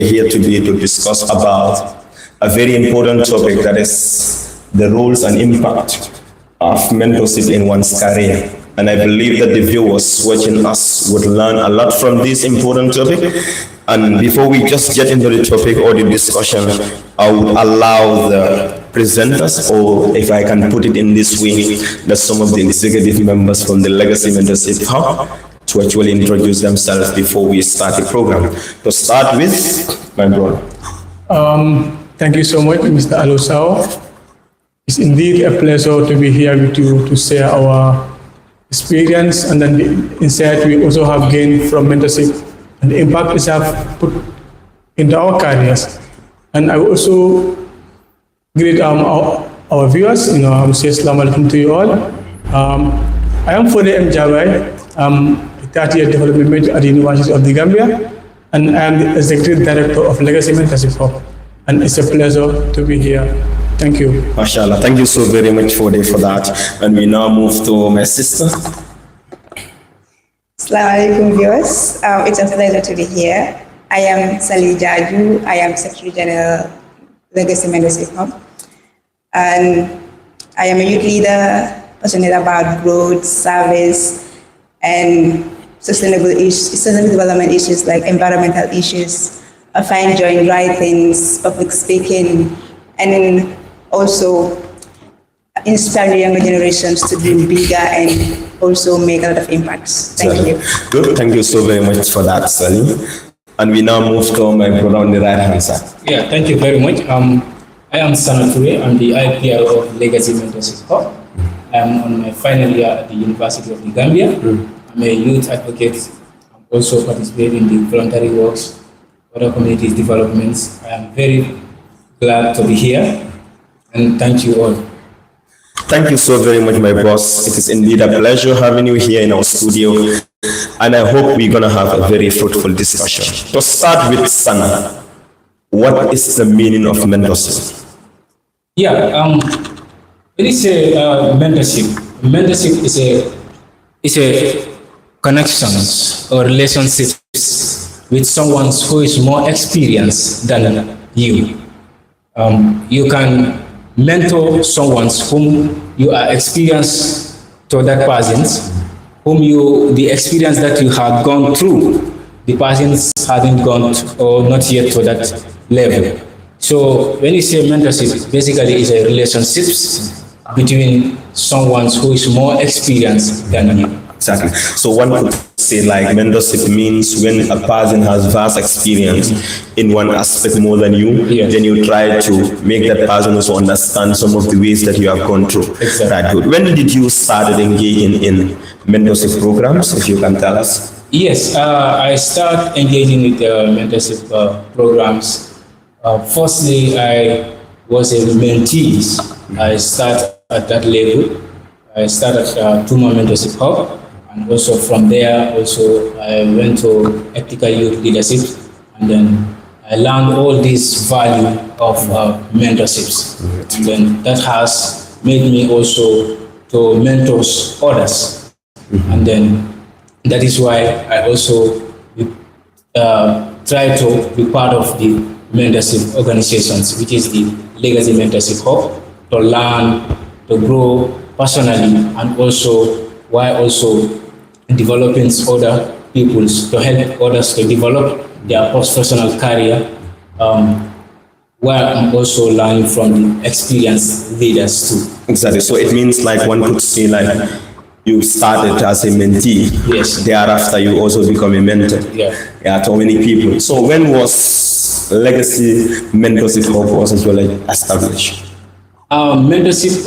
here today to discuss about a very important topic, that is the roles and impact of mentorship in one's career. And I believe that the viewers watching us would learn a lot from this important topic. And before we just get into the topic or the discussion, I would allow the presenters, or if I can put it in this way, that some of the executive members from the Legacy Mentorship Hub to actually introduce themselves before we start the program. To start with, my brother. Thank you so much, Mr. Alosao. It's indeed a pleasure to be here with you to share our experience and then the insight we also have gained from mentorship and the impact it has put into our careers. And I will also greet our viewers. I will say Assalamu alaikum to you all. I am Fode M. Jawai. I'm a 30-year development major at the University of the Gambia, and I am the Executive Director of Legacy Mentorship Hub. And it's a pleasure to be here. Thank you. MashaAllah. Thank you so very much for that. And we now move to my sister. Assalamu alaikum viewers. It's a pleasure to be here. I am Sali Jaju. I am Secretary General Legacy Mentorship Hub. And I am a youth leader passionate about growth, service, and sustainable development issues like environmental issues. I find joy in writing, public speaking, and then also inspire younger generations to dream bigger and also make a lot of impacts. Thank you. Good. Thank you so very much for that, Sally. And we now move to my brother on the right hand side. Yeah, thank you very much. I am Sana Ture. I'm the IPR of Legacy Mentorship Hub. I'm on my final year at the University of the Gambia. I'm a youth advocate. I'm also participating in the voluntary works, other communities developments. I am very glad to be here, and thank you all. Thank you so very much, my boss. It is indeed a pleasure having you here in our studio, and I hope we're going to have a very fruitful discussion. To start with, Sana, what is the meaning of mentorship? Yeah, when you say mentorship is a connections or relationships with someone who is more experienced than you. You can mentor someone whom you are experienced to that person, the experience that you have gone through, the person hasn't gone or not yet to that level. So when you say mentorship, basically is a relationship between someone who is more experienced than you. Exactly. So one could say like mentorship means when a person has vast experience in one aspect more than you, yes, then you try to make that person also understand some of the ways that you have gone through. Exactly. Right. Good. When did you start engaging in mentorship programs, if you can tell us? Yes, I started engaging with mentorship programs. Firstly, I was a mentee. I started at that level. I started at Tuma Mentorship Hub. And also from there, I went to Ethical Youth Leadership, and then I learned all this value of mentorships. And then that has made me also to mentor others. And then that is why I also try to be part of the mentorship organizations, which is the Legacy Mentorship Hub, to learn, to grow personally, and also while also developing other people, to help others to develop their professional career, while I'm also learning from the experienced leaders too. Exactly. So it means like one could say like you started as a mentee. Yes. Thereafter you also become a mentor. Yeah. To many people. So when was Legacy Mentorship Hub was as well established? Mentorship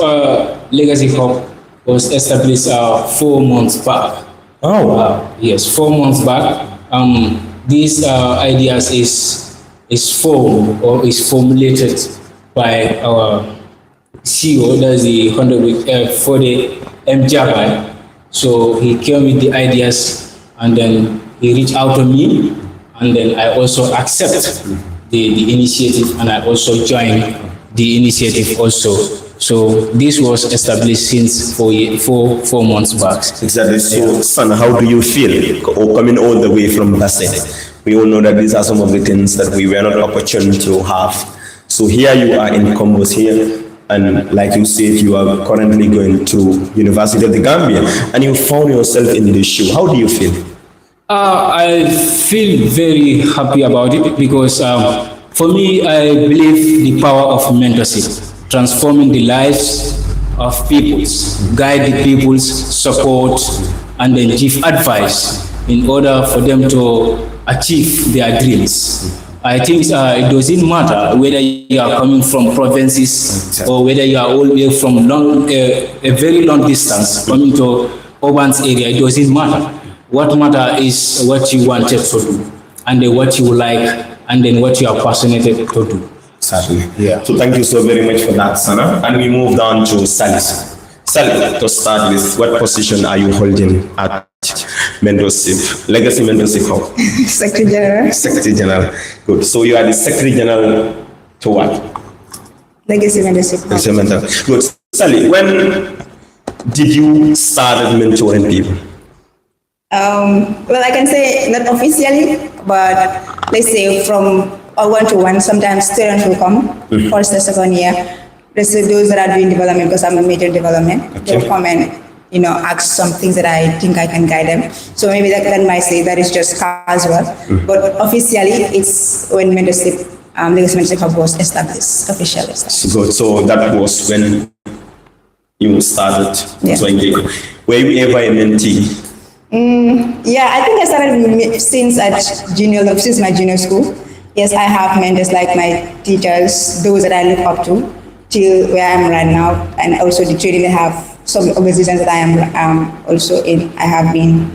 Legacy Hub was established 4 months back. Oh. Yes, 4 months back. These ideas is formed or is formulated by our CEO, that's the Honorable Fode M. Jawai. So he came with the ideas, and then he reached out to me, and then I also accept the initiative, and I also joined the initiative also. So this was established since 4 months back. Exactly. So, son, how do you feel, or coming all the way from Basse? We all know that these are some of the things that we were not opportune to have. So here you are in Combos here, and like you said, you are currently going to University of the Gambia, and you found yourself in this shoe. How do you feel? I feel very happy about it because for me, I believe the power of mentorship, transforming the lives of peoples, guide the peoples, support, and then give advice in order for them to achieve their dreams. I think it doesn't matter whether you are coming from provinces or whether you are all the way from a very long distance coming to urban area. It doesn't matter. What matter is what you wanted to do, and then what you like, and then what you are passionate to do. Certainly. Yeah. So thank you so very much for that, Sana. And we move down to Sally. Sally, to start with, what position are you holding at mentorship, legacy mentorship hub? Secretary General. Secretary General. Good. So you are the Secretary General to what? Legacy Mentorship. Legacy Mentor. Good. Sally, when did you start mentoring people? Well, I can say not officially, but let's say from a one-to-one, sometimes students will come, first or second year. Let's say those that are doing development, because I'm a major development, they'll come and ask some things that I think I can guide them. So maybe that might say that is just casual, but officially it's when mentorship, legacy mentorship hub was established, officially established. Good. So that was when you started to engage. Were you ever a mentee? Yeah, I think I started since my junior school. Yes, I have mentors like my teachers, those that I look up to, till where I am right now, and also the training I have, some organizations that I am also in. I have been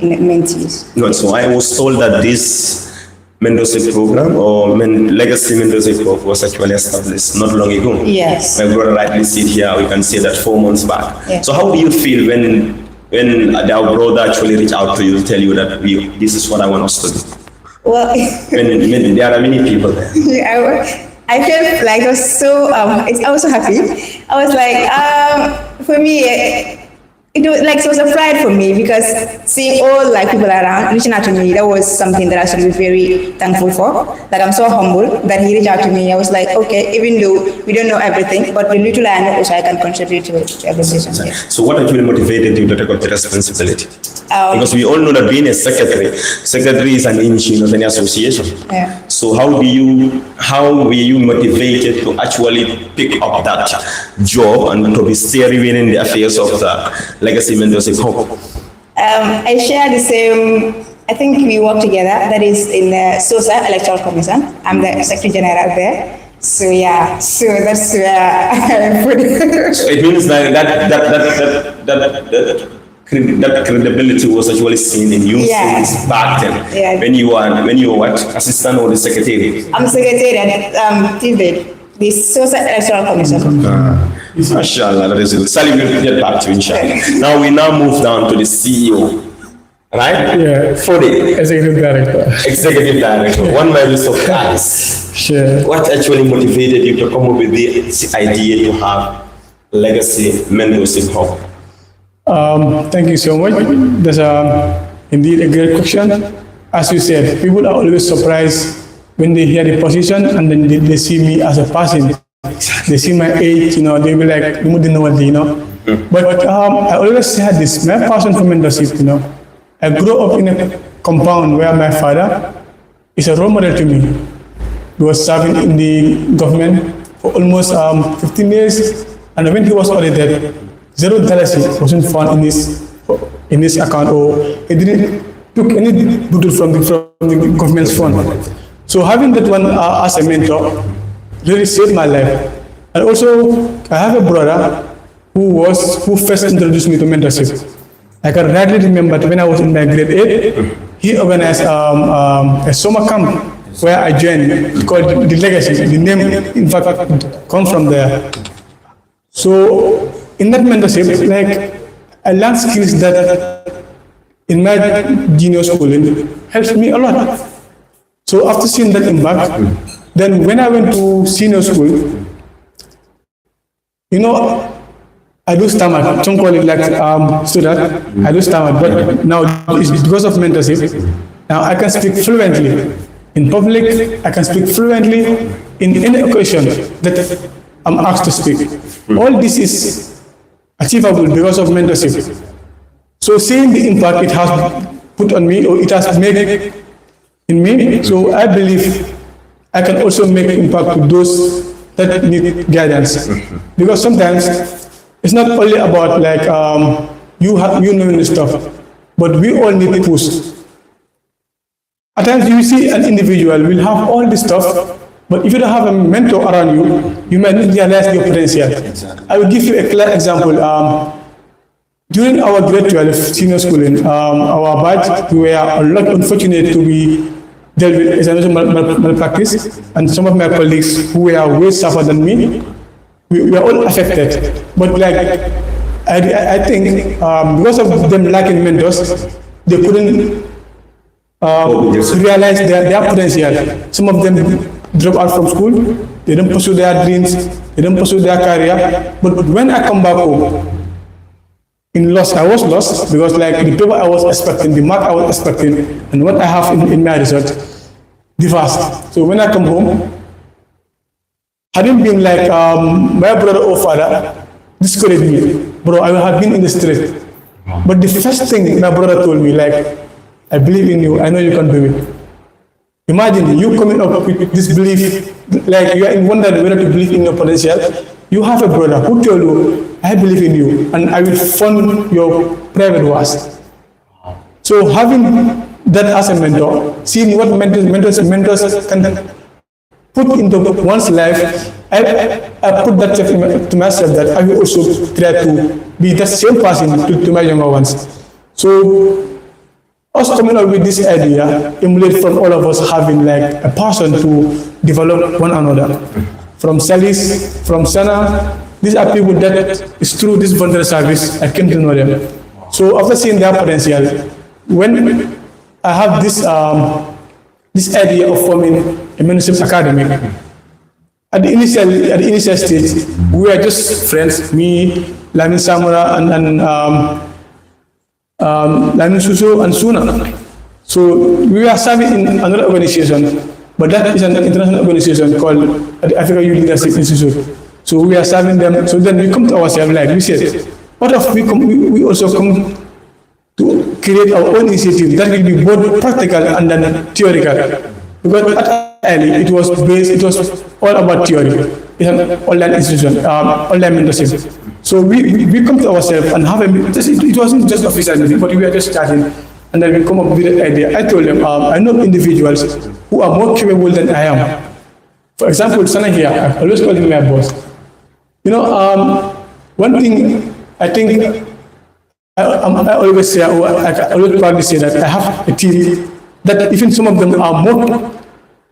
in mentees. Good. So I was told that this mentorship program or legacy mentorship program was actually established not long ago. Yes. My brother rightly said here, we can say that 4 months back. Yeah. So how do you feel when our brother actually reach out to you to tell you that this is what I want us to do? Well, there are many people there. I felt like I was so, I was so happy. I was like, for me, it was a pride for me because seeing all people around reaching out to me, that was something that I should be very thankful for. That I'm so humble that he reached out to me. I was like, okay, even though we don't know everything, but the little I know, also I can contribute to everything. Yeah. So what actually motivated you to take up the responsibility? Because we all know that being a secretary is an issue of any association. Yeah. So how were you motivated to actually pick up that job and to be steering in the affairs of the legacy mentorship hub? I share the same, I think we work together, that is in the SOSA Electoral Commission. I'm the Secretary General there. So yeah, so that's where I put it. So it means that credibility was actually seen in you since back then. Yeah. When you were what? Assistant or the secretary? I'm secretary at TVED, the SOSA Electoral Commission. Mashallah, that is it. Sally, we'll get back to you, inshallah. Now we move down to the CEO, right? Yeah. For the Executive Director. Executive Director. One by list of guys. Sure. What actually motivated you to come up with the idea to have legacy mentorship hub? Thank you so much. That's indeed a great question. As you said, people are always surprised when they hear the position and then they see me as a person. They see my age, they'll be like, you didn't know what, But I always had this, my passion for mentorship, I grew up in a compound where my father is a role model to me. He was serving in the government for almost 15 years, and when he was audited, $0 wasn't found in his account, or he didn't took any budget from the government's fund. So having that one as a mentor really saved my life. And also, I have a brother who first introduced me to mentorship. I can rightly remember when I was in my grade 8, he organized a summer camp where I joined, called The Legacy. The name, in fact, comes from there. So, in that mentorship, I learned skills that in my junior schooling helped me a lot. So, after seeing that impact, then when I went to senior school, I do stammer. Some call it like student. I do stammer, but now it's because of mentorship. Now I can speak fluently in public. I can speak fluently in any occasion that I'm asked to speak. All this is achievable because of mentorship. So seeing the impact it has put on me, or it has made in me, so I believe I can also make impact to those that need guidance. Because sometimes it's not only about like you knowing the stuff, but we all need push. At times you see an individual will have all this stuff, but if you don't have a mentor around you, you might not realize your potential. I will give you a clear example. During our grade 12 senior schooling, our batch, we were a lot unfortunate to be dealt with examination malpractice, and some of my colleagues who were way suffer than me, we were all affected. But like, I think because of them lacking mentors, they couldn't realize their potential. Some of them drop out from school, they don't pursue their dreams, they don't pursue their career. But when I come back home, I was lost because like the paper I was expecting, the mark I was expecting, and what I have in my result differs. So when I come home, hadn't been like my brother or father discouraged me, bro, I have been in the street. But the first thing my brother told me, like, I believe in you, I know you can do it. Imagine you coming up with this belief, like you are in wonder whether to believe in your potential. You have a brother who told you, I believe in you, and I will fund your private wars. So having that as a mentor, seeing what mentors can put into one's life, I put that to myself that I will also try to be that same person to my younger ones. So us coming up with this idea emulate from all of us having like a passion to develop one another. From Salis, from Sana, these are people that is through this volunteer service I came to know them. So after seeing their potential, when I have this idea of forming a mentorship academy, at the initial stage, we were just friends, me, Lamin Samura, and Lamin Suso and Suna. So we were serving in another organization, but that is an international organization called the Africa Youth Leadership Institute. So we are serving them. So then we come to ourselves, like we said, what if we also come to create our own initiative that will be both practical and then theoretical? Because at early it was all about theory. It's an online institution, online mentorship. So we come to ourselves and have it wasn't just official meeting, but we were just starting. And then we come up with an idea. I told them, I know individuals who are more capable than I am. For example, Sana here, I always call him my boss. You know, one thing I think I always say, I always proudly say that I have a team that even some of them are more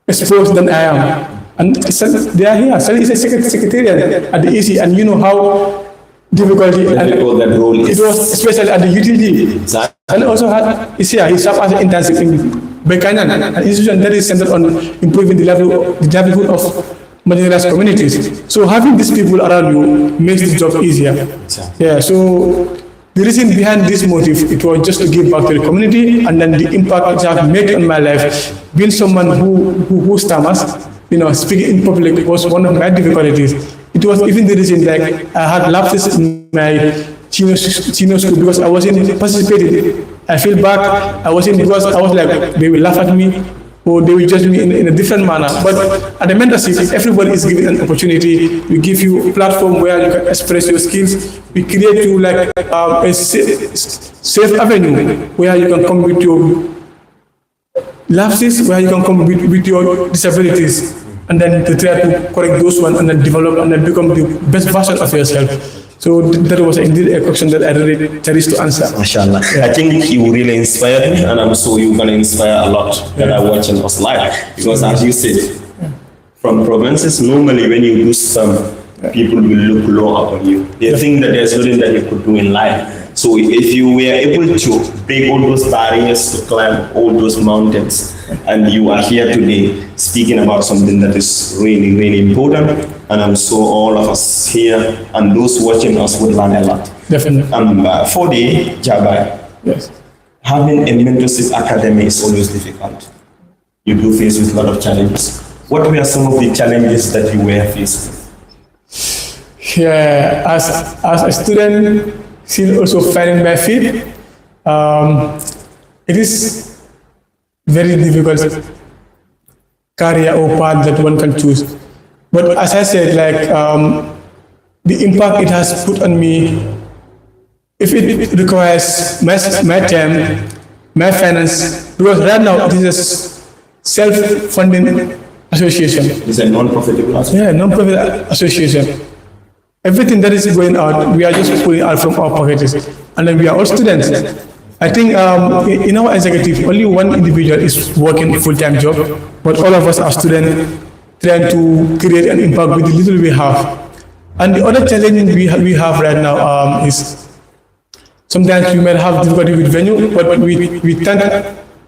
exposed than I am. And they are here. Sally is a secretariat at the EC, and you know how difficult it was, especially at the UTG. And also is here. He served as an internship in Bekanyan, an institution that is centered on improving the livelihood of marginalized communities. So having these people around you makes the job easier. Yeah. So the reason behind this motive, it was just to give back to the community, and then the impact it has made on my life. Being someone who stammers, you know, speaking in public was one of my difficulties. It was even the reason like I had lapses in my senior school because I wasn't participating. I feel bad. I wasn't because I was like they will laugh at me or they will judge me in a different manner. But at the mentorship, everybody is given an opportunity. We give you a platform where you can express your skills. We create you like a safe avenue where you can come with your lapses, where you can come with your disabilities, and then to try to correct those ones and then develop and then become the best version of yourself. So that was indeed a question that I really cherished to answer. MashaAllah. Yeah. I think you really inspired me, and I'm sure you're going to inspire a lot that are watching us live. Because as you said, from provinces, normally when you do some, people will look low upon you. They think that there's nothing that you could do in life. So if you were able to break all those barriers to climb all those mountains, and you are here today speaking about something that is really, really important, and I'm sure all of us here and those watching us will learn a lot. Definitely. For the Jabai. Yes. having a mentorship academy is always difficult. You do face with a lot of challenges. What were some of the challenges that you were faced with? Yeah, as a student, still also finding my feet, it is very difficult career or path that one can choose. But as I said, like the impact it has put on me, if it requires my time, my finance, because right now it is a self-funding association. It's a non-profitable association. Yeah, non-profit association. Everything that is going out, we are just pulling out from our pockets. And then we are all students. I think in our executive, only one individual is working a full-time job, but all of us are students trying to create an impact with the little we have. And the other challenge we have right now is sometimes we might have difficulty with venue, but we thank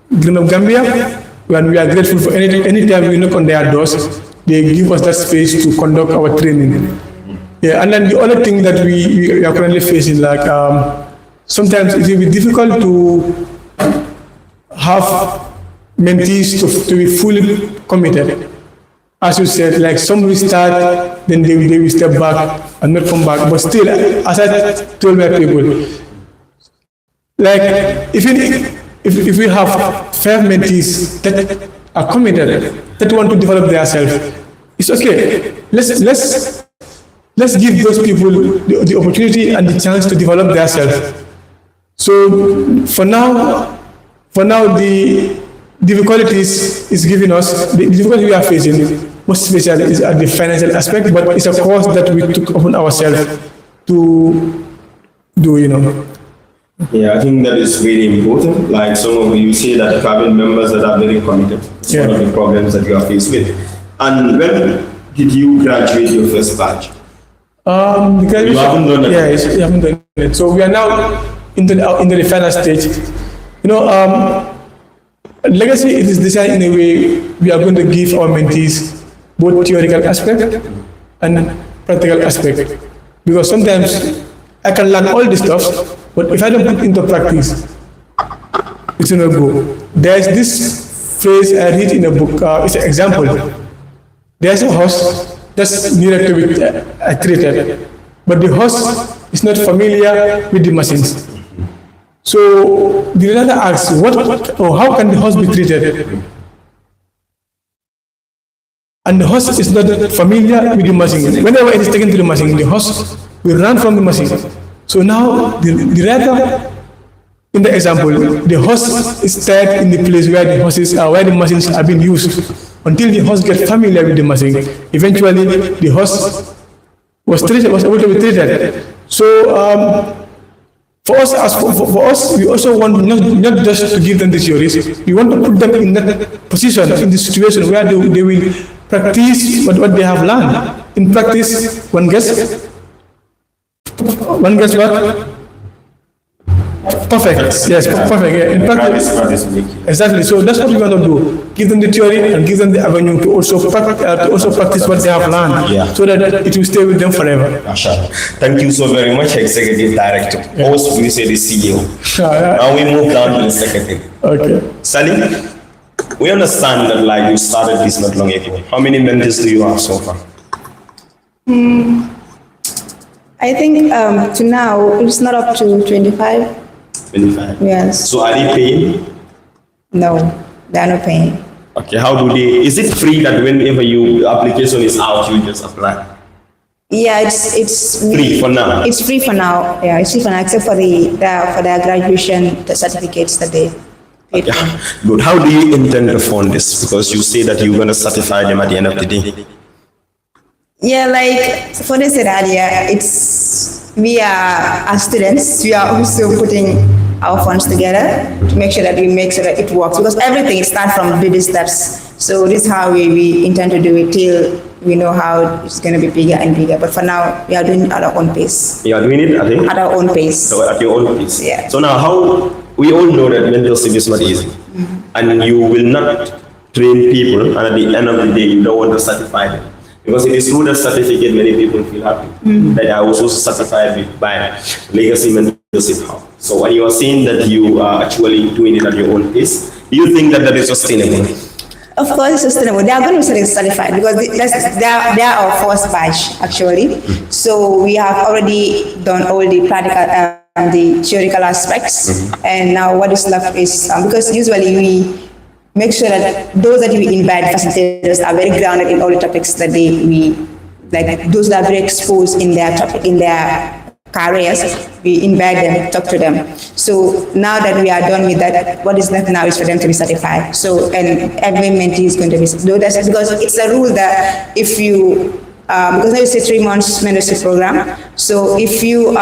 Green Gambia, when we are grateful for any time we knock on their doors, they give us that space to conduct our training. Yeah, and then the other thing that we are currently facing, like sometimes it will be difficult to have mentees to be fully committed. As you said, like some will start, then they will step back and not come back. But still, as I told my people, like if we have 5 mentees that are committed, that want to develop themselves, it's okay. Let's give those people the opportunity and the chance to develop themselves. So for now, the difficulties is giving us, the difficulty we are facing, most especially is at the financial aspect, but it's a course that we took upon ourselves to do, Yeah, I think that is really important. Like some of you say that having members that are very committed is one of the problems that you are faced with. And when did you graduate your first batch? The graduation, You haven't done it? Yes, we haven't done it. So we are now into the final stage. Legacy, it is designed in a way we are going to give our mentees both theoretical aspect and practical aspect. Because sometimes I can learn all this stuff, but if I don't put into practice, it's not go. There's this phrase I read in a book, it's an example. There's a horse that's needed to be treated, but the horse is not familiar with the machines. So the learner asks, how can the horse be treated? And the horse is not familiar with the machine. Whenever it is taken to the machine, the horse will run from the machine. So now the rider, in the example, the horse is tied in the place where the machines are being used until the horse gets familiar with the machine. Eventually, the horse was able to be treated. So for us, we also want not just to give them the theories. We want to put them in that position, in the situation where they will practice what they have learned. In practice, one gets what? Perfect. Yes, perfect. Yeah. In practice, exactly. So that's what we want to do. Give them the theory and give them the avenue to also practice what they have learned, so that it will stay with them forever. Thank you so very much, Executive Director. Also, we say the CEO. Now we move down to the Secretary. Okay. Sally, we understand that like you started this not long ago. How many mentors do you have so far? I think to now it's not up to 25. 25. Yes. So are they paying? No, they are not paying. Okay, how do they, is it free that whenever your application is out, you just apply? Yeah, it's Free for now? It's free for now. Yeah, it's free for now, except for their graduation, the certificates that they paid for. Yeah, good. How do you intend to fund this? Because you say that you're going to certify them at the end of the day. Yeah, like for this earlier, we are as students, we are also putting our funds together to make sure that we make sure that it works, because everything starts from baby steps. So this is how we intend to do it till we know how it's going to be bigger and bigger. But for now, we are doing it at our own pace. You are doing it, I think? At our own pace. So at your own pace. Yeah. So now, we all know that mentorship is not easy. And you will not train people, and at the end of the day, you don't want to certify them. Because it is through that certificate, many people feel happy that they are also certified by Legacy Mentorship mentorship hub. So when you are saying that you are actually doing it at your own pace, do you think that that is sustainable? Of course, it's sustainable. They are going to be certified because they are our first batch, actually. So we have already done all the practical the theoretical aspects. And now what is left is, because usually we make sure that those that we invite facilitators are very grounded in all the topics that we like, those that are very exposed in their topic, in their careers, we invite them, talk to them. So now that we are done with that, what is left now is for them to be certified. So, and every mentee is going to be, that's because it's a rule that if you, because now it's a 3 months mentorship program. So if you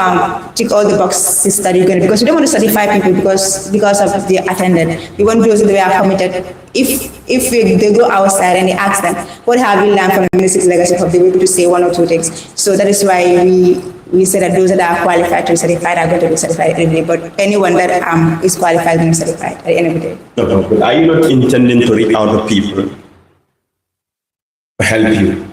tick all the boxes that you're going to, because we don't want to certify people because of the attendant. We want those that are committed. If they go outside and they ask them, what have you learned from the mentorship legacy hub, they'll be able to say 1 or 2 things. So that is why we say that those that are qualified to be certified are going to be certified every day, but anyone that is qualified will be certified at the end of the day. No, but are you not intending to reach out to people to help you?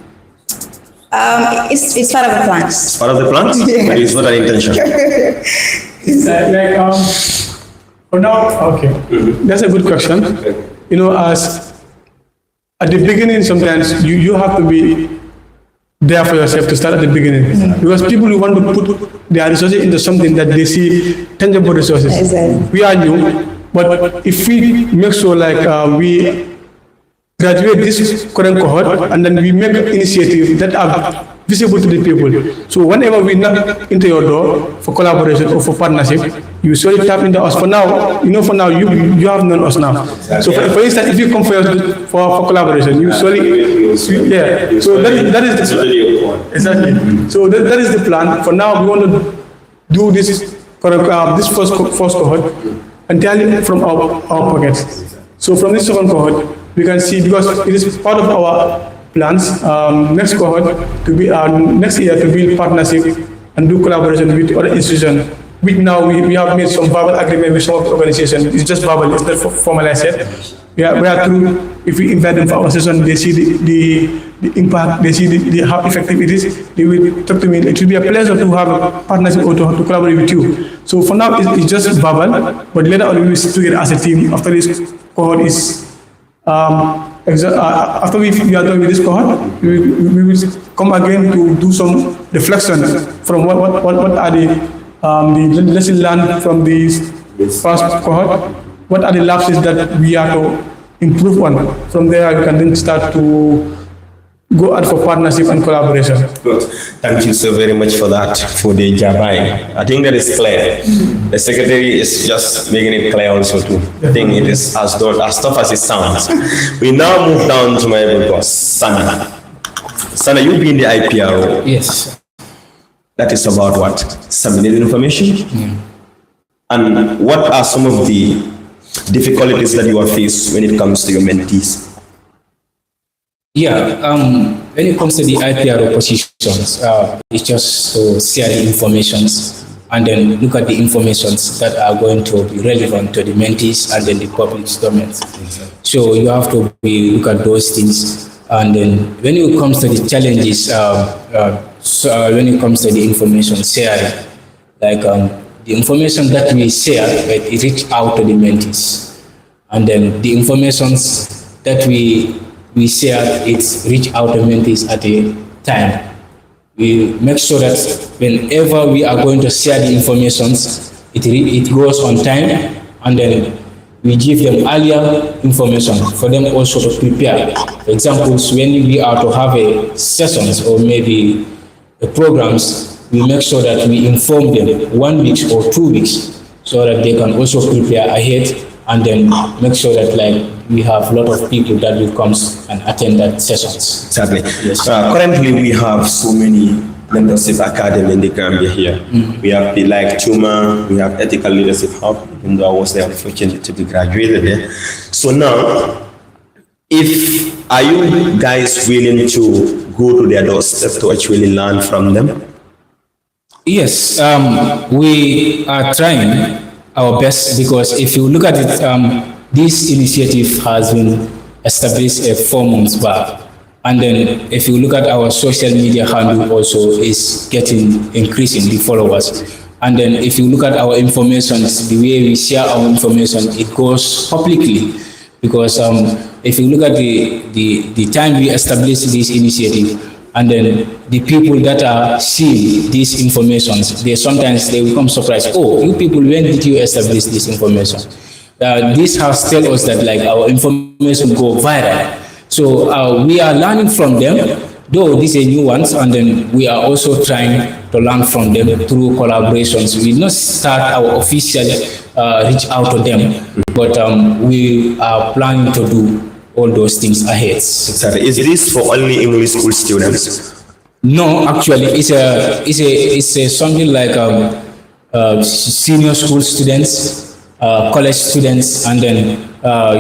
It's part of the plans. It's part of the plans, but it's not an intention. For now, okay, that's a good question. You know, as at the beginning, sometimes you have to be there for yourself to start at the beginning, because people who want to put their resources into something that they see tangible resources. Exactly. We are new, but if we make sure like we graduate this current cohort and then we make initiatives that are visible to the people. So whenever we knock into your door for collaboration or for partnership, you surely tap into us. For now, you have known us now. So for instance, if you come for collaboration, you surely, yeah. So that is the, exactly. So that is the plan. For now, we want to do this first cohort entirely from our pockets. So from this second cohort, we can see, because it is part of our plans, next cohort to be next year to build partnership and do collaboration with other institutions. Which now we have made some verbal agreement with some of the organizations. It's just verbal, it's not formalized yet. We are through. If we invite them for our session, they see the impact, they see how effective it is. They will talk to me. It will be a pleasure to have a partnership or to collaborate with you. So for now, it's just verbal, but later on we will sit together as a team. After this cohort is after we are done with this cohort, we will come again to do some reflection from what are the lessons learned from this first cohort. What are the lapses that we are to improve on? From there, we can then start to go out for partnership and collaboration. Good. Thank you so very much for that, for the Jabai. I think that is clear. The secretary is just making it clear also too. I think it is as tough as it sounds. We now move down to my boss, Sana. Sana, you be in the IPRO. Yes. That is about what? Disseminating information? And what are some of the difficulties that you are faced when it comes to your mentees? Yeah, when it comes to the IPRO positions, it's just to share the informations and then look at the informations that are going to be relevant to the mentees and then the public domain. So you have to look at those things. And then when it comes to the challenges, when it comes to the information sharing, like the information that we share, it reach out to the mentees. And then the informations that we share, it's reach out to mentees at a time. We make sure that whenever we are going to share the informations, it goes on time, and then we give them earlier information for them also to prepare. For example, when we are to have a sessions or maybe programs, we make sure that we inform them 1 week or 2 weeks so that they can also prepare ahead, and then make sure that we have a lot of people that will come and attend that sessions. Exactly. Yes. Currently, we have so many mentorship academy in the Gambia here. We have the Tuma, we have Ethical Leadership Hub, even though I was there fortunate to be graduated there. So now, are you guys willing to go to their doorstep to actually learn from them? Yes, we are trying our best, because if you look at it, this initiative has been established 4 months back. And then if you look at our social media handle also is increasing the followers. And then if you look at our information, the way we share our information, it goes publicly. Because if you look at the time we established this initiative, and then the people that are seeing these informations, they become surprised. Oh, you people, when did you establish this information? This has tell us that like our information go viral. So we are learning from them, though these are new ones, and then we are also trying to learn from them through collaborations. We will not start our official reach out to them, but we are planning to do all those things ahead. Exactly. Is this for only English school students? No, actually, it's a something like senior school students, college students, and then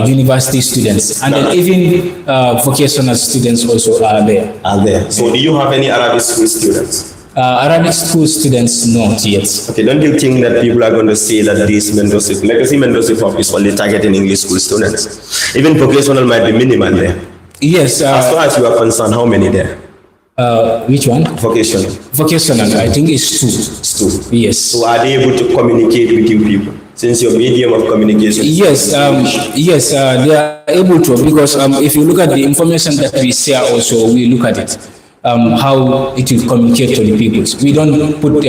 university students, and then even vocational students also are there. Are there? So do you have any Arabic school students? Arabic school students, not yet. Okay, don't you think that people are going to say that this mentorship, legacy mentorship hub is only targeting English school students? Even vocational might be minimal there. Yes. As far as you are concerned, how many there? Which one? Vocational. Vocational, I think it's two. It's two. Yes. So are they able to communicate with you people? Since your medium of communication. Yes, they are able to, because if you look at the information that we share also, we look at it. How it will communicate to the people. We don't put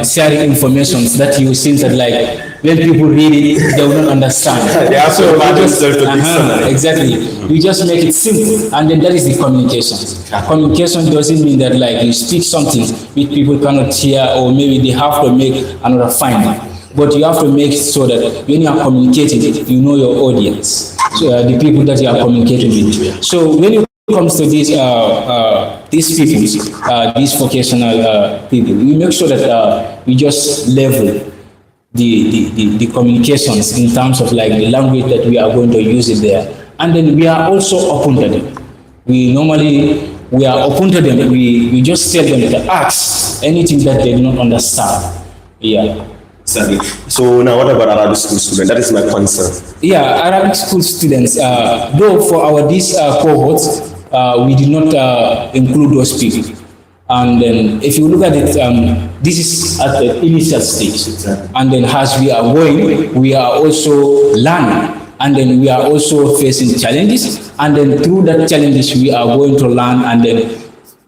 sharing information that you seem that like when people read it, they will not understand. They have to imagine themselves to dictionary. Exactly. We just make it simple, and then that is the communication. Communication doesn't mean that like you speak something which people cannot hear, or maybe they have to make another finding. But you have to make sure that when you are communicating, you know your audience, so, the people that you are communicating with. So when you comes to these people, these vocational people, we make sure that we just level the communications in terms of like the language that we are going to use it there, and then we are also open to them. We are open to them. We just tell them to ask anything that they do not understand. Yeah. Exactly. So now what about Arabic school students? That is my concern. Yeah, Arabic school students, though for our these cohorts, we did not include those people. And then if you look at it, this is at the initial stage. And then as we are going, we are also learning. And then we are also facing challenges. And then through that challenges, we are going to learn and then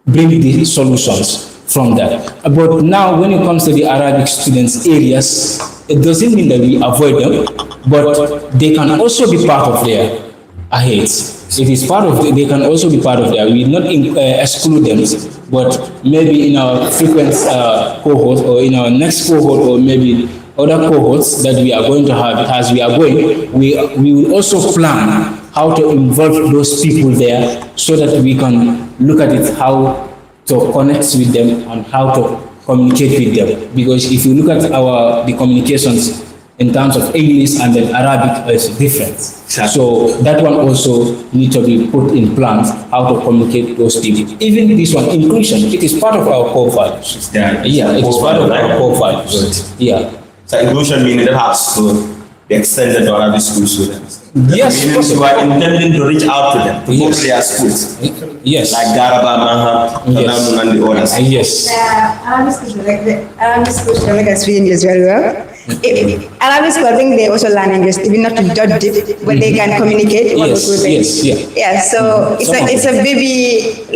bring the solutions from that. But now when it comes to the Arabic students areas, it doesn't mean that we avoid them, but they can also be part of their aheads. It is part of, they can also be part of that. We will not exclude them, but maybe in our frequent cohort, or in our next cohort, or maybe other cohorts that we are going to have as we are going, we will also plan how to involve those people there, so that we can look at it, how to connect with them and how to communicate with them. Because if you look at the communications in terms of English and then Arabic, is different. Exactly. So that one also needs to be put in plans, how to communicate with those people. Even this one, inclusion, it is part of our core values. Yeah, it is part of our core values. Yeah. So inclusion meaning that has to be extended to Arabic school students. Yes, you are intending to reach out to them, to go to their schools. Yes. Like Garaba, Mahat, Yes. and the others. Yes. Arabic school students experience very well. Arabic school, I think they also learn English, even not to judge it, but they can communicate. Yes. Yeah. So it's a baby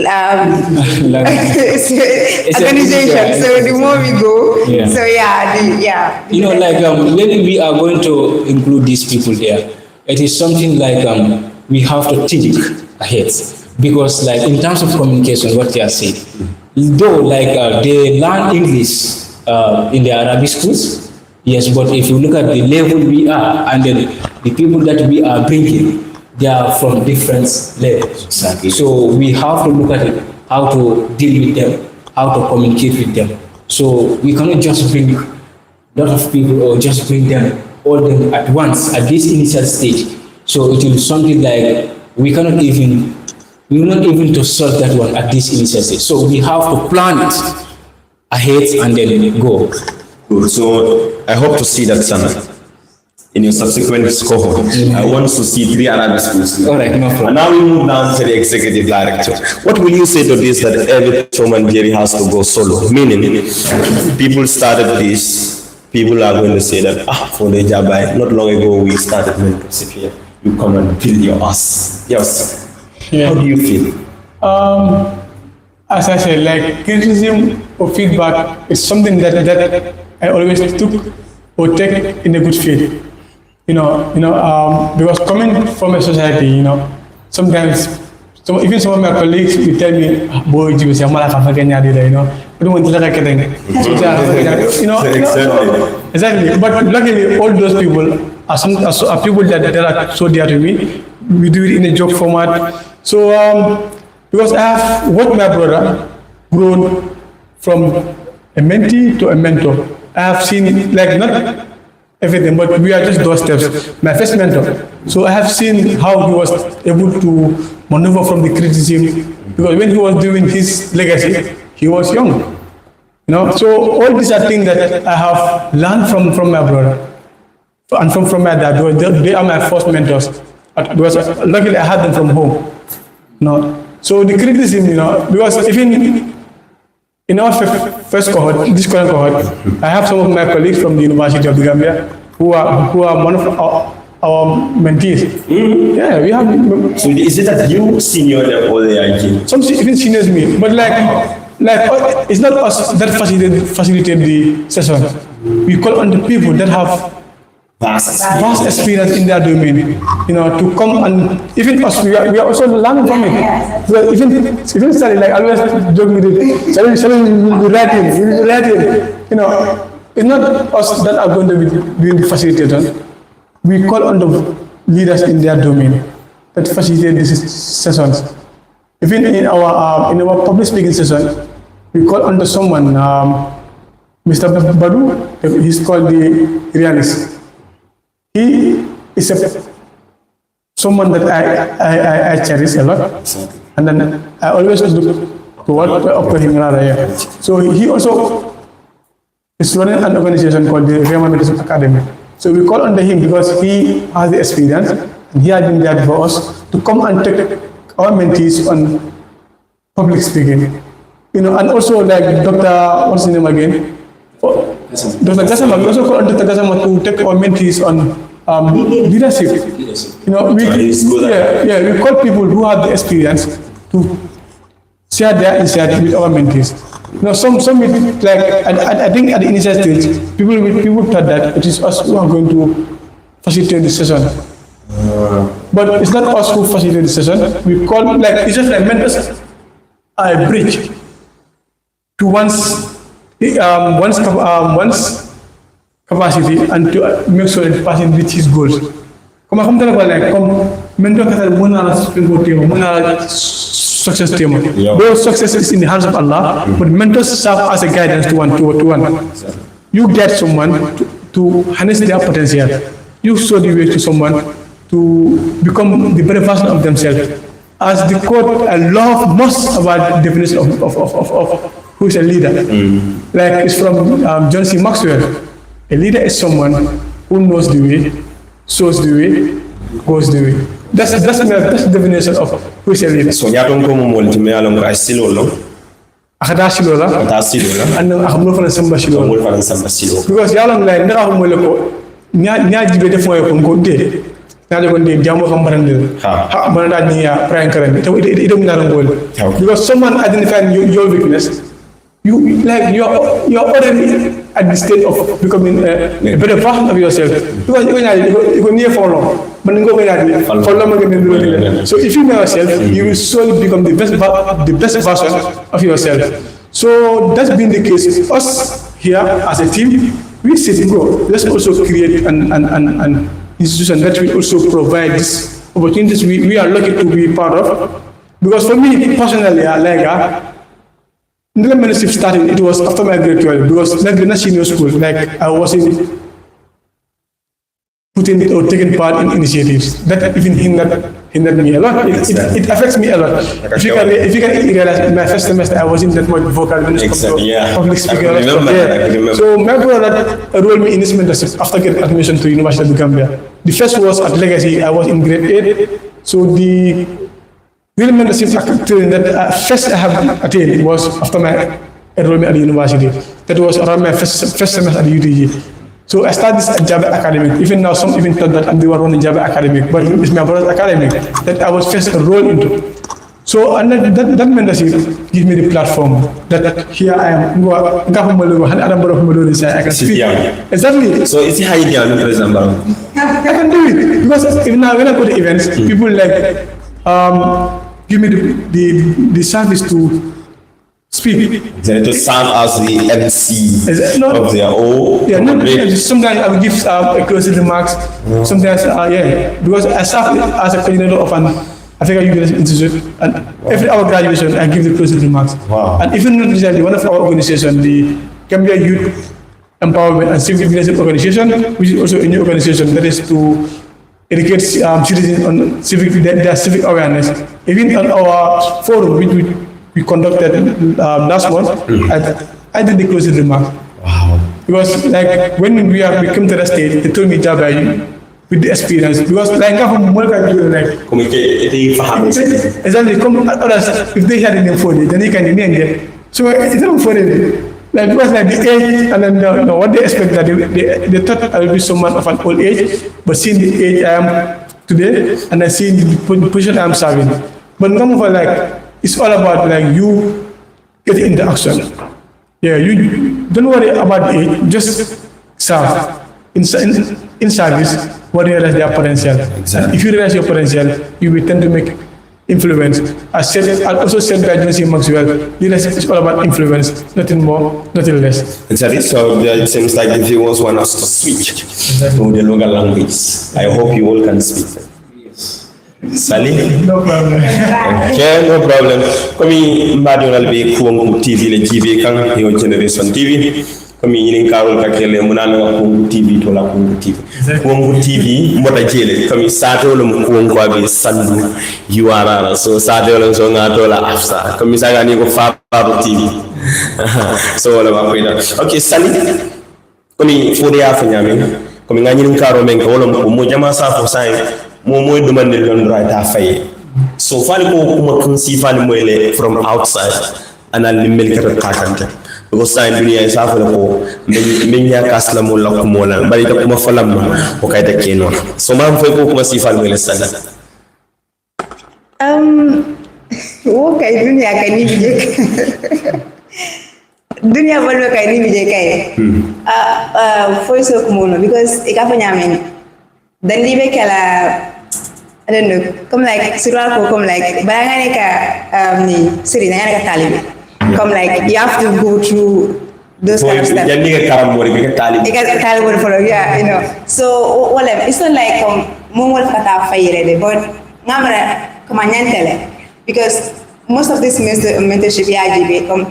organization. So the more we go, so yeah. You know, like when we are going to include these people there, it is something like we have to think ahead, because like in terms of communication, what they are saying, though like they learn English in the Arabic schools, yes, but if you look at the level we are, and then the people that we are bringing, they are from different levels. Exactly. So we have to look at it, how to deal with them, how to communicate with them. So we cannot just bring a lot of people, or just bring them all them at once at this initial stage. So it will be something like we will not even to solve that one at this initial stage. So we have to plan it ahead and then go. Good. So I hope to see that summer. in your subsequent cohort. I want to see 3 Arabic schools. All right, no problem. And now we move down to the executive director. What will you say to this, that every Tom and Jerry has to go solo? Meaning, people started this, people are going to say that, for the Jabai, not long ago we started mentorship here. You come and build your ass. Yes. Yeah. How do you feel? As I said, like criticism or feedback is something that I always took or take in a good faith. Because coming from a society, sometimes even some of my colleagues will tell me, boy, you say, I don't want to look at exactly. But luckily, all those people are people that are so dear to me. We do it in a joke format. So, because I have watched my brother grown from a mentee to a mentor. I have seen, like, not everything, but we are just doorsteps. My first mentor. So I have seen how he was able to maneuver from the criticism, because when he was doing his legacy, he was young. So all these are things that I have learned from my brother and from my dad. They are my first mentors. Because luckily I had them from home. So the criticism, because even in our first cohort, this current cohort, I have some of my colleagues from the University of the Gambia who are one of our mentees. Mm-hmm. Yeah, we have. So is it that you senior them or they are kids? Some even seniors me, but like it's not us that facilitate the session. We call on the people that have vast experience in their domain, to come, and even us, we are also learning from it. So even study, like I always joke with it, suddenly we'll be writing, it's not us that are going to be doing the facilitator. We call on the leaders in their domain that facilitate these sessions. Even in our public speaking session, we call on someone, Mr. Badu, he's called the realist. He is someone that I cherish a lot, and then I always look to work up to him. So he also is running an organization called the Raymond Medicine Academy. So we call on him because he has the experience, and he has been there for us to come and take our mentees on public speaking. And also like Dr. What's his name again? Dr. Gassama, we also call on Dr. Gassama to take our mentees on leadership. We call people who have the experience to share their insight with our mentees. Some like I think at the initial stage, people thought that it is us who are going to facilitate the session. But it's not us who facilitate the session. We call, like, it's just like mentors a bridge to one's capacity and to make sure that the person reach his goals. Comme mentor success team. Though success is in the hands of Allah, but mentors serve as a guidance to one. You get someone to harness their potential. You show the way to someone to become the better version of themselves. As the quote I love most about the definition of who is a leader. Like it's from John C. Maxwell. A leader is someone who knows the way, shows the way, goes the way. That's the definition of who is a leader. So nyaton ko mo molti me alon ko asilo lo. Akata silo la. And akhmo fa samba silo. Mo fa samba silo. Because yalon la ndara ko mole ko nya jibe def moy ko de. Na ko de jamo ko barande. Ha baranda ni ya prank ran. It na ngol. Because someone identified your weakness, you are already at the state of becoming a better version of yourself. Because you near for long. So if you know yourself, you will slowly become the best version of yourself. So that's been the case. Us here as a team, we sit and go. Let's also create an institution that will also provide these opportunities we are lucky to be part of. Because for me personally, the mentorship started, it was after my grade 12, because like the senior school, like I wasn't putting or taking part in initiatives that even hindered hindered me a lot. It affects me a lot. If you can realize, my first semester I wasn't that much vocal when it comes to public speaking. I remember. So my brother enrolled me in this mentorship after getting admission to University of the Gambia. The first was at Legacy. I was in grade 8. So the real mentorship training that first I have attained was after my enrollment at the university. That was around my first semester at the UTG. So I started this at Java Academic. Even now, some even thought that I'm the one running Java Academic, but it's my brother's academic that I was first enrolled into. So and that mentorship gives me the platform that here I am. I can speak. Exactly. So it's how you do it, I can do it because even now when I go to events, people like give me the service to speak. They to serve as the MC of their own. Yeah, no, sometimes I will give closing remarks. Sometimes, because I serve as a coordinator of an African Youth Leadership Institute, and every our graduation, I give the closing remarks. Wow. And even recently, one of our organizations, the Gambia Youth Empowerment and Civic Leadership Organization, which is also a new organization that is to educate citizens on their civic awareness. Even on our forum, which we conducted last month, I did the closing remark. Wow. Because like when we came to the state, they told me Jabba with the experience. Because like exactly, come others, if they had an phone, then they can get. So it's not funny. Like because like the age and then what they expect that they thought I will be someone of an old age, but seeing the age I am today and I see the position I am serving. But come over like it's all about like you getting into action. Yeah, you don't worry about the age, just serve. In service, what you realize their potential. Exactly. If you realize your potential, you will tend to make influence. I also said by John Maxwell, leadership is all about influence, nothing more, nothing less. Exactly. So it seems like the viewers want us to switch to the local language. I hope you all can speak. Sali? No problem. Okay, no problem. Komi mbadi onal be kuwangu TV le TV kan yo Generation TV. Komi yini karol kakele munana wa kuwangu TV to la kuwangu TV. Kuwangu TV mbota jele komi sato lo kuwangu abi sandu yuara so sato lo so ngato la afsa. Komi saga ni ko fa TV. So wala ba koida. Okay, Sali. Komi fode afanyame. Komi ngani karo men ko wala mo jama sa fo sai. Moy demande lon right ta fay so fali ko kuma kun si fali moy le from outside ana limel ka kakanta ko sa dunia sa fala ko men ya kasla mo la ko mola bari ta kuma falam ko kay ta keno so man fay ko kuma si fali moy le sala wo kay dunia kay ni bije dunia balwe kay ni bije kay foi so ko mono because e ka fa nyamen dan libe kala I don't know, come like surah ko come like barangane ka ni siri na ka talibi. Come like you have to go through those kind of stuff. Jadi ka karamori ka talibi. Ka talibi for yeah, you know. So whatever, it's not like momol kata fayire de but ngamara komanyantele because most of this mentorship ya jibe come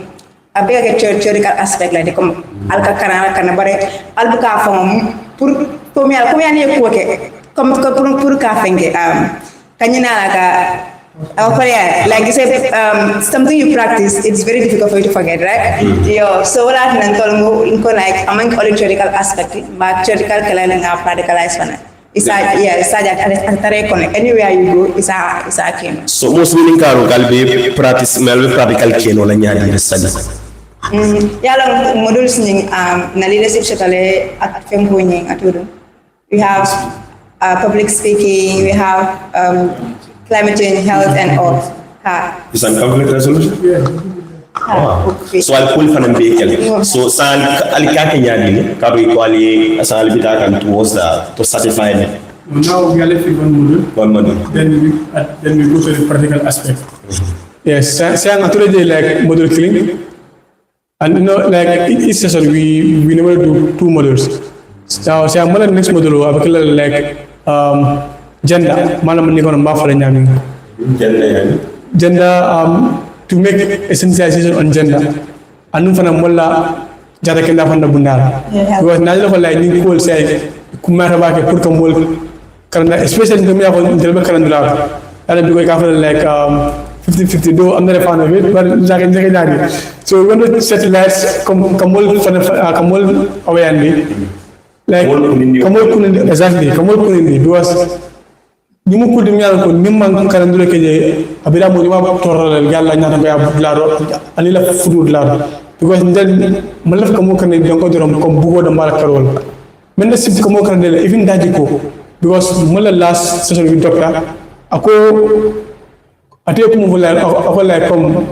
a big theoretical aspect like come alka kana bare albuka fam pour comme yani ko ke comme pour ka fenge kanyina ka like you said something you practice it's very difficult for you to forget right yo so what I nan tol mo ko like among all theoretical aspect but theoretical kala nga practicalize fana isa ja antare connect anywhere you go isa keno so most meaning karo galbe practice melbe practical keno la nyaadi sali yala modules ni na leadership shakale at fembo ni atudo we have public speaking, we have climate change, health, and all. Is that conflict resolution? Yeah. Wow. So I'll pull from vehicle. So San Alicante Yadi, Kabi Quali, as I'll be done towards to satisfy them. Now we are left with one module. Then we go to the practical aspect. Yes, sayang actually like module clean. And you know, like each session we never do 2 modules. Now sayang malam next module abakala like gender malam ni kono mafale nyami gender to make a sensitization on gender anu fana molla jara kenda fanda bundala because na ko lay ni ko say ku mara ba ke pour que mol karna especially de mi ko delbe karandula and because I feel like 50-50, though I'm not a fan of it, but so we're going to set lights, Kamul away, like Kamul Kunindi, exactly, Kamul Kunindi, because nimu kudi nyal ko nimman kan dule ke abira mo ma torral yalla nyata ko ablaro ani la fudu laro because ndel malaf ko mo kan don ko dorom ko bugo da mal karol men na sip ko mo kan dele even daji ko because mala last session with doctor ako ate ko mo wala ako la comme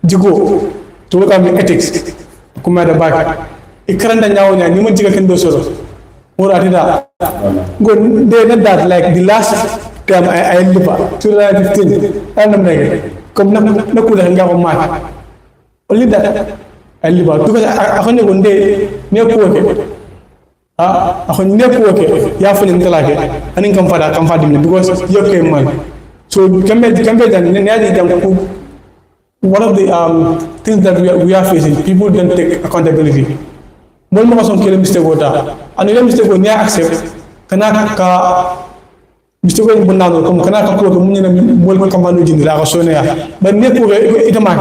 jigo to ko am ethics ko ma da bak ikranda nyaaw nya ni ma jiga ken do soro mo atida go they not that like the last time I live 2015 and I'm like come na kula nga ko mat only that I live because ako ne gonde ne ko ke ako ne ko ke ya fa ni ngala ke anin kam fada because yo ke man so kambe dan ne ya jam ko one of the things that we are facing, people don't take accountability mo mo son kele mistake wota and le mistake ko ne accept kana ka mistake ko bonnano comme kana ka ko mun ne mol ko kamanu jindi la ko sonya ba ne ko ita ma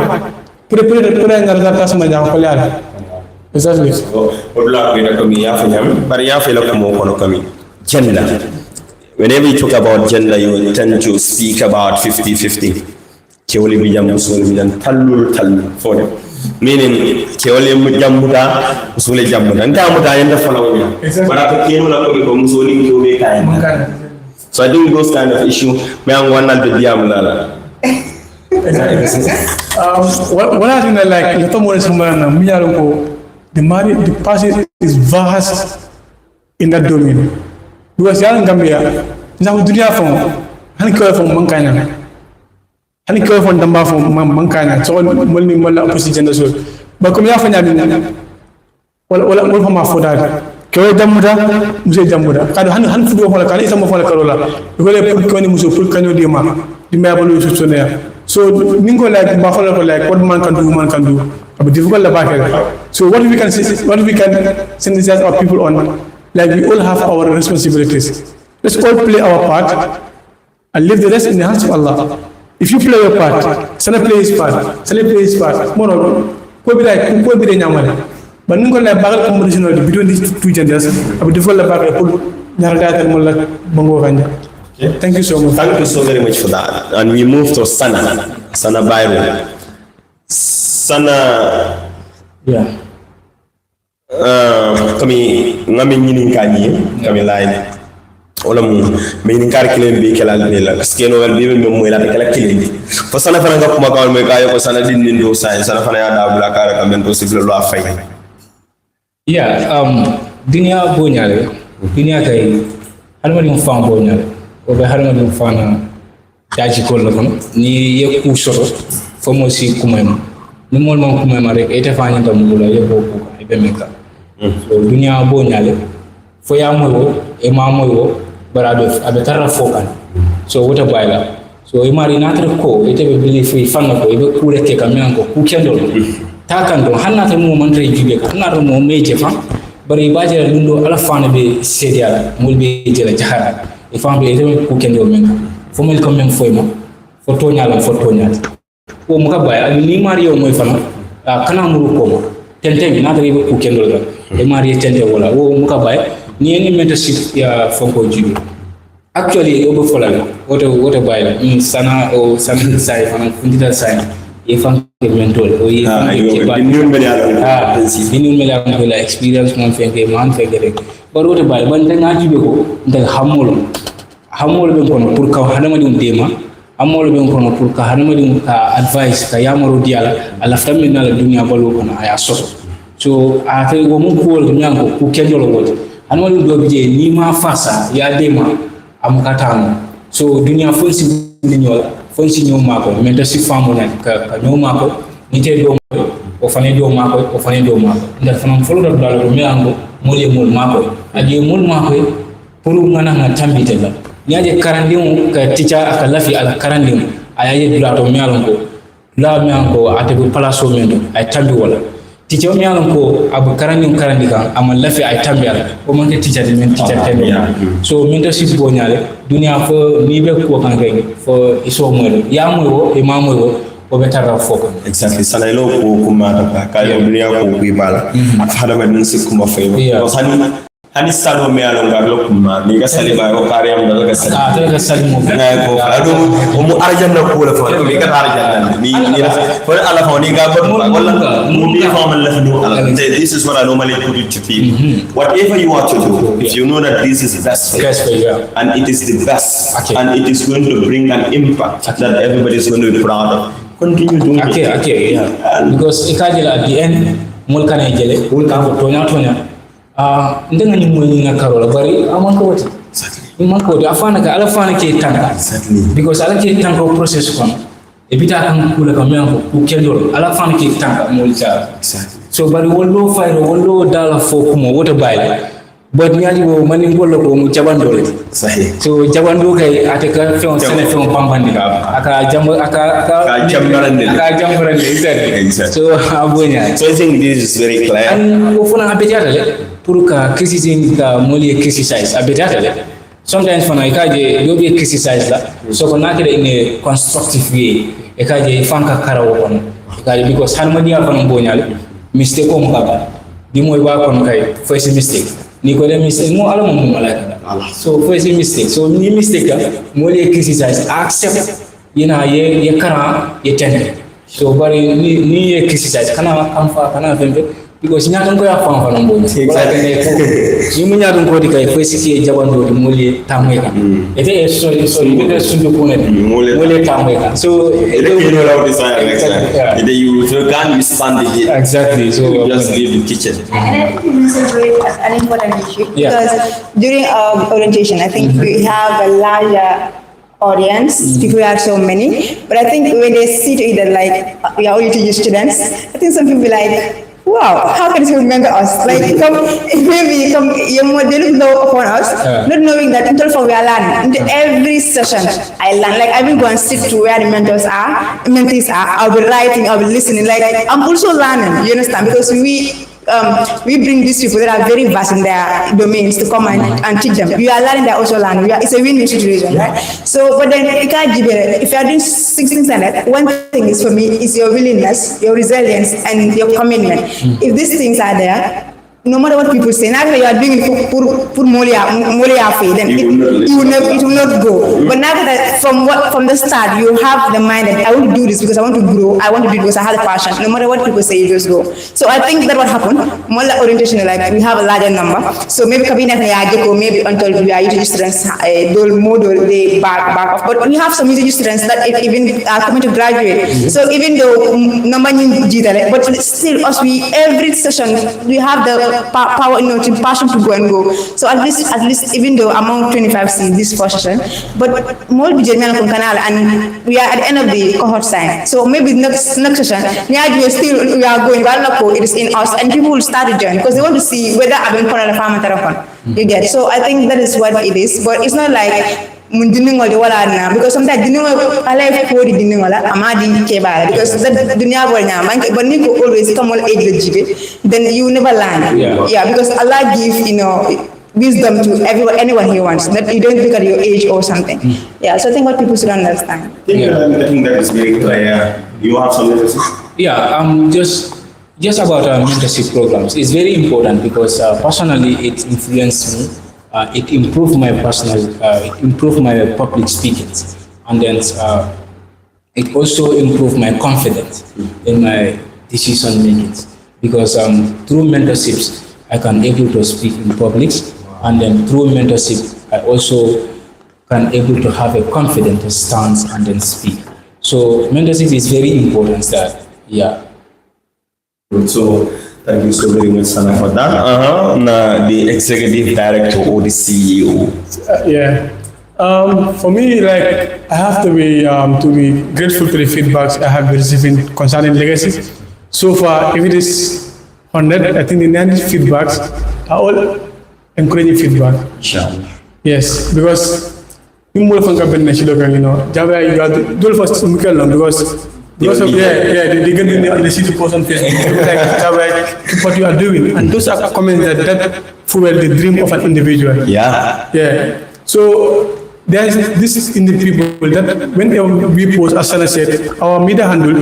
peut ngara ta sama jang ko leala exactly o la ko ina ko mi ya fa nyam bari ya fa la ko mo kono kami gender. Whenever you talk about gender, you tend to speak about 50-50. Kewali bijam usul bijam talul for them. Meaning kewali bijam muda usul jam muda. Nta muda yenda follow ya. Baraka kenu la ko musuli kewali kain. So I think those kind of issue me ang one na diam la. What I think like the more sumana mi yaro ko the passage is vast in that domain. Because yaran Gambia, now dunia from hani ko from mankana, hani ko from damba from mankana. So mulmi mala opposition so. But comme ya fanya wala fama foda. Ko jamuda muse jamuda. Kado han fudo wala kala isa mo wala karola. Because le ko ni muso pour kanyo dima. Dima balu sonia. So ningo like ba ko like what man can do. But difficult la ba. So what we can sensitize our people on. Like we all have our responsibilities. Let's all play our part and leave the rest in the hands of Allah. If you play your part, Sana play his part, Sana play his part. Moreover, ko be the nyamale. But ningo like bagal competition between these two genders. Abu difficult la bagal pour nyarata mo la bango kanja. Thank you so much. Thank you so very much for that. And we move to Sana Byron. Sana, yeah. Kami ngami nyini kani kami lain wala mu me ni kar kilen bi kala la skeno wal bi me mo la kala kilen fo sana fana nga kuma kawal me kayo ko sana din ndo sa sana fana ya da bla kara kam to sible lo afay yeah dunia bonyale dunia kay halma ni fam bonyale o be halma ni fana daji ko la kono ni ye ku soto fo mo si kumema ni mol mon kumema rek ete fani tam bula ye ko be meka. So dunia bo nyale fo ya moyo e ma moyo barado abe tarra fokan so wota bayla so e mari natre ko ete be bili fi fanna ko e be kure ke kamen ko ku kendol ta kan do hannata mo man re jibe ka hannata mo meje fa bari baje lundo ala fana be sediala mul be jela jahara e fam be ete ku kendol men fo mel ko men foy mo fo to nyala o mo ka bay ni mari yo moy fana kana muru ko mo tente na dari ku kendol ga e mari tente wala o muka bay ni any mentorship ya fonko jibi actually o be folala woto bay la sana o sana sai fana fundita sai e fan ke mentor o e binun mele ko la experience mon fenke man fenke rek bar woto bay ban tan jibe ko nda hamolo be kono pour ka hanama dum dema amolo be kono pour ka hanama dum ka advice ka yamaro diala ala famina la dunia balu kono aya soso so ate go mun ko nyango ku kendolo wote hanama dum do bije ni ma fasa ya dema am katano so dunia fonsi nyola fonsi nyoma ko men da si famu na ka nyoma ko ni te do o fane do mako ndal fanam folo do dalo mi ango mole mol mako adi mol mako pour ngana nga tambite la nyaje karandimu ka teacher aka lafi ala karandimu ayaye dulato mi alongo la mi ango ate be palaso mendo ay tambi wala teacher mi alon ko abu karandi kan amal lafi ay tambiyal o man ke teacher men teacher tembe so mentorship bo nyale dunia fo ni be ko kan kay fo iso mo ya mo e ma mo o be tarra foko exactly sanaylo ko kuma ta ka yo dunia ko bi bala hada man sin kuma fay ko hani salo me alon ga lo kuma ni ga sali ba ko kare am da ga sali to ga sali mo na ko ado mo arjanna ko la fa ni ga arjanna ni for ala fa ni ga ba wala mo bi fa man la fa this is what I normally put it to people whatever you want to do if you know that this is best for you and it is the best and it is going to bring an impact that everybody is going to be proud of continue doing it because ikajela at the end mul kana jele mul ka tonya ndenga ni moy nga karola bari amon ko wati man ko di afana ka ala fana ke tanka because ala ke tanka process kon e bita kan kula ka men ko ku kendol ala fana ke tanka mo lita so bari wollo fayro wollo dala fo kuma wota bayla but nyaaji wo manin gollo ko mu jabandole so jabando kay ataka feon sene feon pambandi aka jambarande exactly so abonya so I think this is very clear and ofuna abetiatale pour ka criticism ka moli criticize abetiatale sometimes fana ikaje yobe criticize la so ko nakere in a constructive way ikaje fanka karawo kon ikaje because harmonia fana bonyale mistake ko mukaba di moy ba kon kay first mistake ni ko dem mistake mo ala mo malaka so first mistake so ni mistake moli criticize accept yina ye kara ye tende so bari ni ye criticize kana amfa kana fembe because nyaton ko ya fa no mbo exactly ni mu nyaton ko dikay fo siki jabando di moli tamweka ete so ite sundu ko ne moli tamweka so ite you know how design ite you can stand it exactly so just leave the kitchen and I think this is an important issue because during orientation I think we have a larger audience, people are so many, but I think when they see to either like we are only to use students, I think some people be like, wow, how can you remember us? Like, they look low upon us, not knowing that until for we are learning. Into every session, I learn. Like, I will go and sit to where the mentees are, I'll be writing, I'll be listening. Like, I'm also learning, you understand? Because we bring these people that are very vast in their domains to come and teach them. You are learning, they're also learning. It's a win-win situation, right? So, but then if you are doing 16 standard, one thing is for me is your willingness, your resilience, and your commitment. If these things are there, no matter what people say, now that you are doing it for Molia then it will not go. But now that from the start you have the mind that I want to do this because I want to grow, I want to do this because I have the passion. No matter what people say, you just go. So I think that what happened. More orientation, like we have a larger number. So maybe cabinet maybe until we are UTG students, they back off. But we have some UTG students that even are coming to graduate. So even though number but still us every session we have the power, passion to go and go. So at least even though among 25 seats this first session, but more German from Canal and we are at the end of the cohort sign. So maybe next session, we are going, it is in us and people will start to join because they want to see whether I've been called a farmer. You get. So I think that is what it is. But it's not like because sometimes because the dunya but always come age then you never learn. Yeah, because Allah gives wisdom to anyone he wants. That you don't look at your age or something. Yeah, so I think what people should understand. I think that is very clear. You have something to say? Yeah, just about mentorship programs. It's very important because personally it influenced me. It improved my it improved my public speaking, and then it also improved my confidence in my decision making. Because through mentorships, I can able to speak in public, and then through mentorship, I also can able to have a confident stance and then speak. So mentorship is very important. So thank you so very much, Sana, for that. The executive director or the CEO. For me, like I have to be grateful to the feedbacks I have been receiving concerning legacy. So far, if it is 100, I think the 90 feedbacks are all encouraging feedback. Sure. Yes, because you more from because Because of, they get in there and they see the post on Facebook, like what you are doing. And those are comments that fuel the dream of an individual. Yeah. Yeah. So there is this in the people that whenever we post, as Sana said, our media handle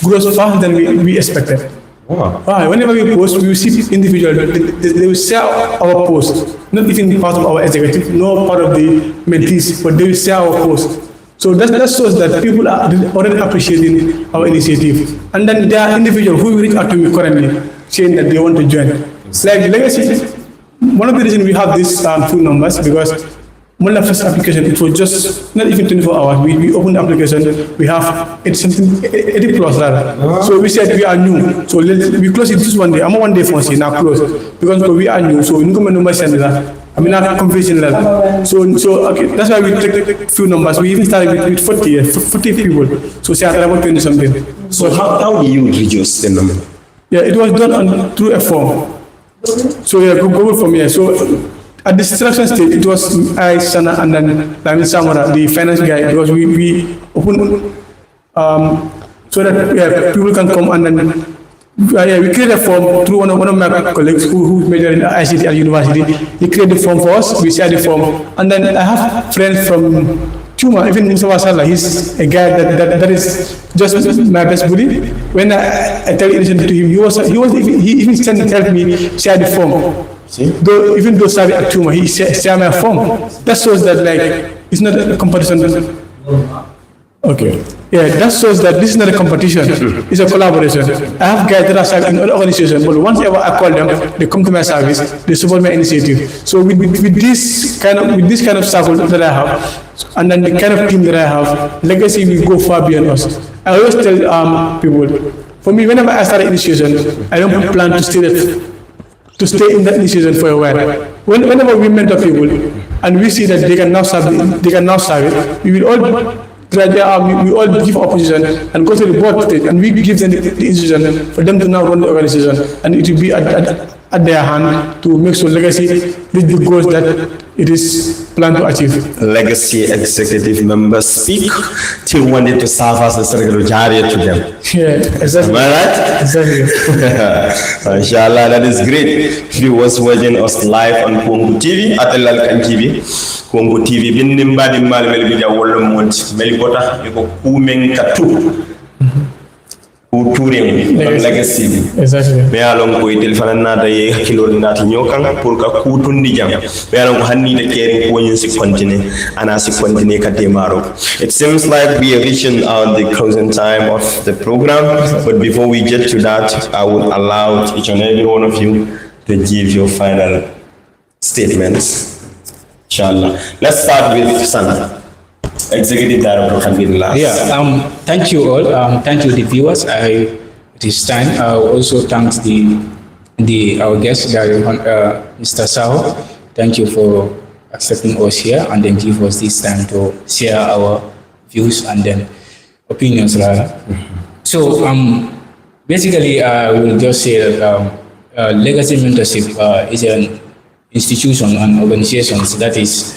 grows faster than we expected. Wow. Whenever we post, we will see individuals, they will share our post, not even part of our executive, no part of the mentees, but they will share our post. So that shows that people are already appreciating our initiative. And then there are individuals who will reach out to me currently saying that they want to join. Like Legacy, one of the reasons we have these phone numbers because when the first application, it was just not even 24 hours. We opened the application, we have 80 plus rather. So we said we are new. So we close it just one day. I'm one day for now close. Because we are new. So we number send that. I mean, not confusion level. So okay, that's why we take few numbers. We even started with 40 people. So say about 20 something. So how do you reduce the number? Yeah, it was done through a form. So yeah, go from here. So at the selection stage, it was I, Sana, and then Lamin Samara, the finance guy, because we open so that people can come and then we create a form through one of my colleagues who majored in ICT at university. He created the form for us, we share the form, and then I have friends from Chuma, even Mr. Wasala, he's a guy that is just my best buddy. When I tell you to him, he even helped me share the form. See? Even though Savi at Chuma, he share my form. That shows that like it's not a competition. Okay. Yeah, that shows that this is not a competition. It's a collaboration. I have guys that are serving in other organizations, but once ever I call them, they come to my service, they support my initiative. So with this kind of circle that I have, and then the kind of team that I have, Legacy will go far beyond us. I always tell people, for me, whenever I start an initiation, I don't plan to stay in that initiation for a while. Whenever we mentor people and we see that they can now serve it, we will all we all give opposition and go to the board stage and we give them the institution for them to now run the organization, and it will be at their hand to make sure Legacy reach the goals that it is planned to achieve. Legacy executive members speak till wanted to serve as the secretary to them. Yeah, exactly. Am I right? Exactly. Inshallah, that is great. He was watching us live on Kongo TV, Atelal Kan TV. Kongo TV, bin mbadi mal mel bi jawol mont mel bota ko kumen katu. Touring Legacy. Exactly. Me along ko itel fanana da ye hakilo nati nyokan pour ka kutundi jam. Me along ko hanni de caring ko yin si continue ana si continue ka demaro. It seems like we are reaching the closing time of the program, but before we get to that, I would allow each and every one of you to give your final statements. Inshallah. Let's start with Sana. Executive Director can be the last. Yeah, thank you all. Thank you, the viewers. It is time. I also thank our guest, Mr. Sao. Thank you for accepting us here and then give us this time to share our views and then opinions. So basically, I will just say that Legacy Mentorship is an institution and organization that is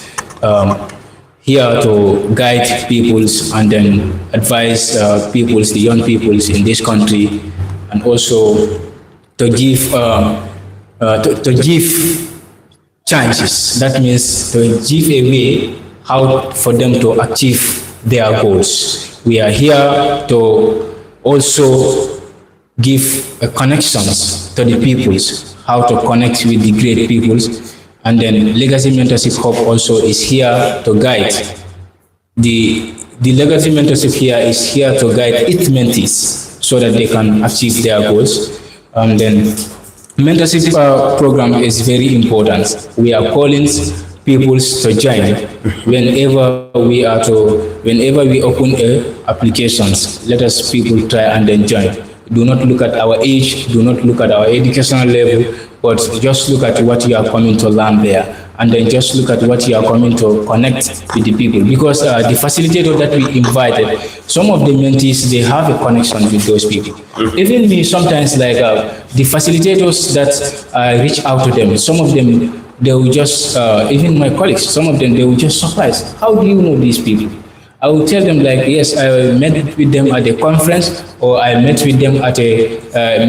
here to guide peoples and then advise peoples, the young peoples in this country, and also to give chances. That means to give a way how for them to achieve their goals. We are here to also give connections to the peoples, how to connect with the great peoples. And then Legacy Mentorship Hub also is here to guide. The Legacy Mentorship here is here to guide its mentees so that they can achieve their goals. And then mentorship program is very important. We are calling people to join whenever we open applications. Let us people try and then join. Do not look at our age, do not look at our educational level, but just look at what you are coming to learn there, and then just look at what you are coming to connect with the people. Because the facilitator that we invited, some of the mentees, they have a connection with those people. Even me, sometimes like the facilitators that reach out to them, some of them, they will just, even my colleagues, some of them, they will just surprise. How do you know these people? I will tell them like, yes, I met with them at a conference or I met with them at a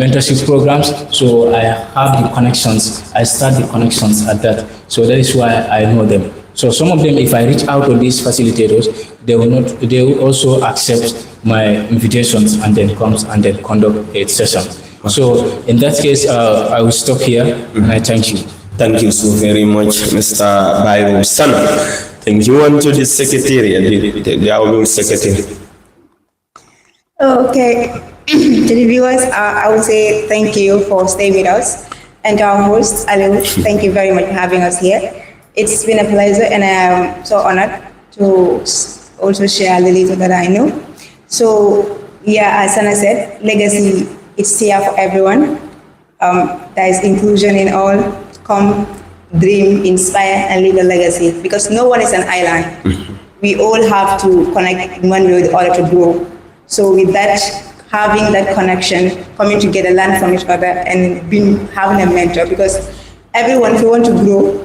mentorship programs. So I have the connections. I start the connections at that. So that is why I know them. So some of them, if I reach out to these facilitators, they will not. They will also accept my invitations and then comes and then conduct a session. So in that case, I will stop here and I thank you. Thank you so very much, Mr. Bayo Sana. Thank you. On to the secretary, the outgoing secretary. Okay, to the viewers, I would say thank you for staying with us. And to our host, Alu, thank you very much for having us here. It's been a pleasure and I am so honored to also share the little that I know. So, yeah, as Sana said, legacy, it's here for everyone. There is inclusion in all. Come, dream, inspire, and leave a legacy. Because no one is an island. We all have to connect in one way or the other to grow. So with that, having that connection, coming together, learn from each other, and having a mentor. Because everyone, if you want to grow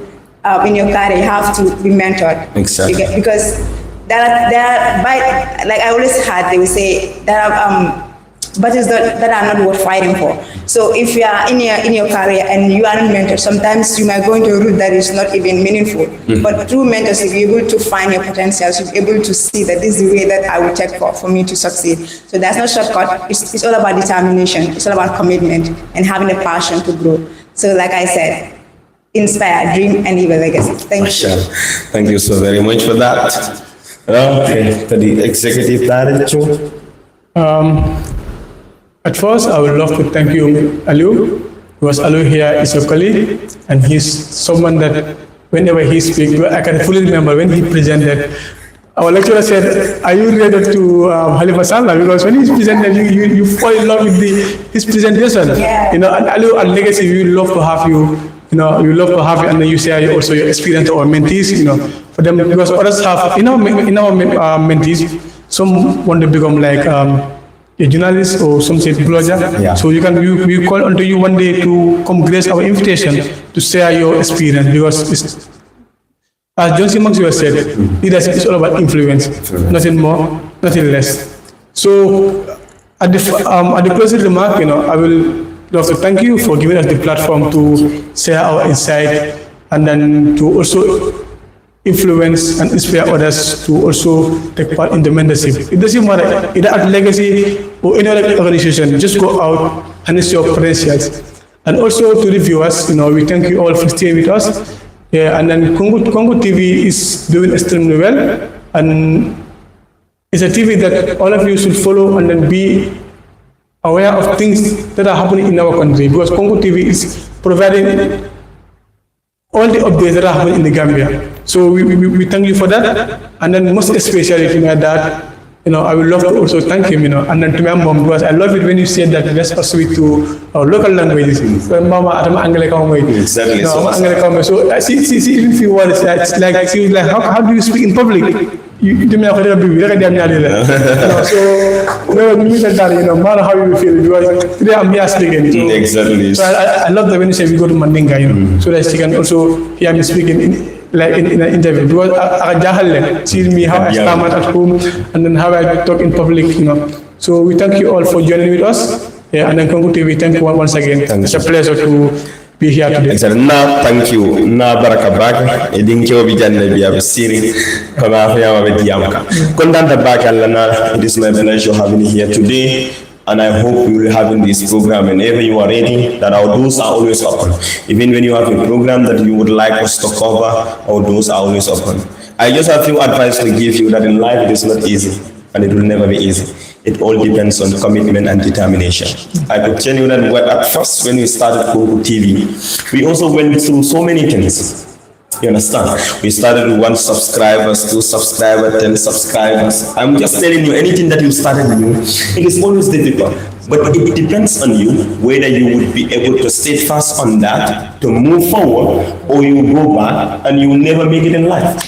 in your career, you have to be mentored. Exactly. Because there are, like I always had, they will say, there are battles that are not worth fighting for. So if you are in your career and you are not mentored, sometimes you might go into a route that is not even meaningful. But through mentorship, you're able to find your potentials, you're able to see that this is the way that I will take for me to succeed. So there's no shortcut. It's all about determination. It's all about commitment and having a passion to grow. So like I said, inspire, dream, and leave a legacy. Thank you. Thank you so very much for that. Okay, to the executive director. At first, I would love to thank you, Alu, because Alu here is a colleague, and he's someone that whenever he speaks, I can fully remember when he presented. Our lecturer said, "Are you related to Halifa Sallah?" Because when he presented, you fall in love with his presentation. Yeah. You know, and Alu and Legacy, we love to have you. You know, we love to have you, and then you share also your experience to our mentees. You know, for them because others have in our mentees, some want to become like. A journalist or some say blogger. Yeah. So we call onto you one day to come grace our invitation to share your experience because it's, as John C. Maxwell said, leadership is all about influence, nothing more, nothing less. So at the closing remark, you know, I will love to thank you for giving us the platform to share our insight and then to also influence and inspire others to also take part in the mentorship. It doesn't matter, either at Legacy or any other organization, just go out and see your potentials. And also to the viewers, you know, we thank you all for staying with us. Yeah, and then Congo TV is doing extremely well. And it's a TV that all of you should follow and then be aware of things that are happening in our country because Congo TV is providing all the updates that are happening in the Gambia. So we thank you for that. And then most especially to my dad, you know, I would love to also thank him, you know, and then to my mom, because I love it when you say that let's also switch to our local languages. Mama, I'm Anglican. Exactly. No, so she even feel what it's like, she was like, how do you speak in public? You do me a favor, baby. So, you know, matter how you feel, because today I'm here speaking. So, Exactly. So I love that when you say we go to Mandinga, you know, so that she can also hear me speaking in an interview. Because I see me how I stammer at home and then how I talk in public, you know. So we thank you all for joining with us. Yeah, and then Congo TV, thank you once again. It's a pleasure to be here today. Exactly. Na thank you. Na baraka baka. Edin kyo bijanna biya basiri. Kama afya mabediyamka. Kondanta baka lana. It is my pleasure having you here today. And I hope you will have in this program whenever you are ready, that our doors are always open. Even when you have a program that you would like us to cover, our doors are always open. I just have a few advice to give you that in life it is not easy and it will never be easy. It all depends on commitment and determination. I could tell you that at first when we started Google TV, we also went through so many things. You understand? We started with 1 subscriber, 2 subscribers, 10 subscribers. I'm just telling you, anything that you started new, it is always difficult. But it depends on you whether you would be able to stay fast on that, to move forward, or you go back and you will never make it in life.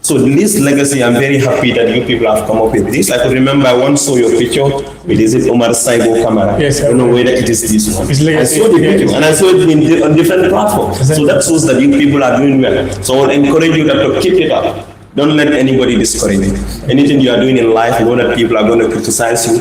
So this legacy, I'm very happy that you people have come up with this. I could remember I once saw your picture with is it Omar Saibo camera. Yes, I don't know whether it is this one. It's legacy. I saw the picture and I saw it on different platforms. So that shows that you people are doing well. So I would encourage you to keep it up. Don't let anybody discourage you. Anything you are doing in life, know that people are going to criticize you.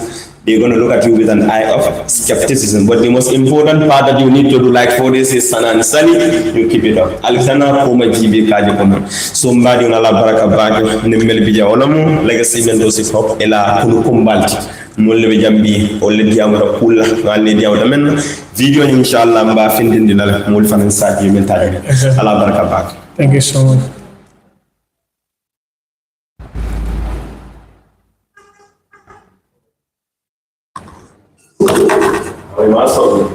They're going to look at you with an eye of skepticism. But the most important part that you need to do, like for this, is Sana and Sani, you keep it up. Alexander Koma GB Kaji Koma. So Mbadi Unala Baraka Bagi, Nimel Bija Olamu, Legacy Mentorship Hub, Ela Kulukumbalti. Molle be jambi o le diamara kula ngale diamara men video inshallah mba findindi la mol fanan sa yi men taade ala baraka bak. Thank you so much. Oy maso